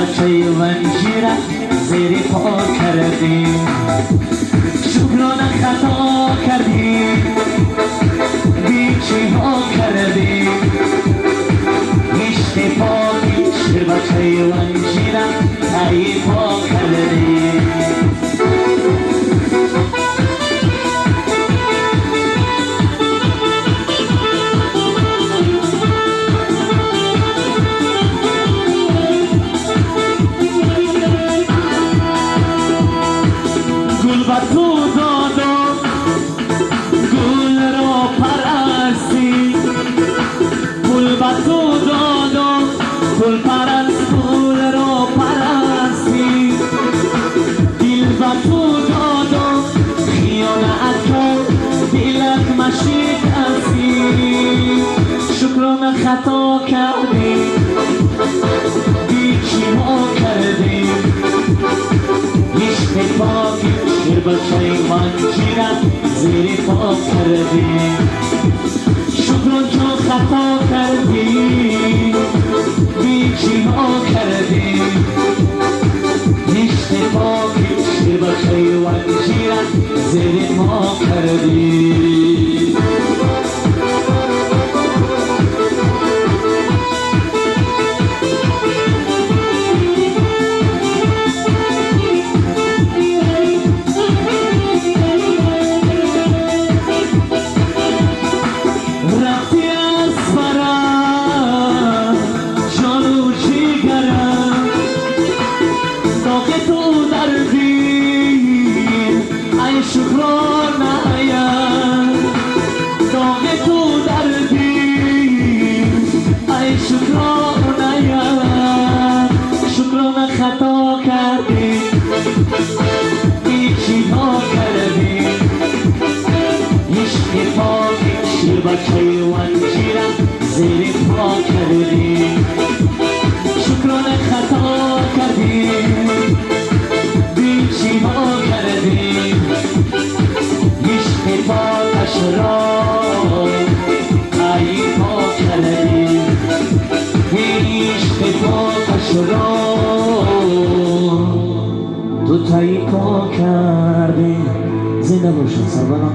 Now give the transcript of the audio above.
بچه ونجیرم زیر پا کردیم شکرانه خطا کردیم بیچی ها کردیم عشق پاکی شیر بچه ونجیرم تایی پا کردیم تو دادم گل را پرستی گل با تو دادم گل پرست گل را پرستی دل با تو دادم خیانت کن دلت مشکستی شکرانه خطا کردی بیچی ما کردی عشق پاکی شیر بچه ونجیرم زیر پا کردیم شکران چون خطا کردیم بیچی ها کردیم عشق پاکی شیر بچه ونجیرم زیر پا کردیم شکرانه یا داغ تو دردی ای شکرانه یا شکرانه خطا کردی بیچی ها کردی عشق پاکی شیر بچه ونجیرم زیر پا کردی شکرانه خطا کردی بیچی ها کردی عشق پاکش را تایی پا کردی عشق پاکش را تو تایی پا کردی زنده باشن سربانم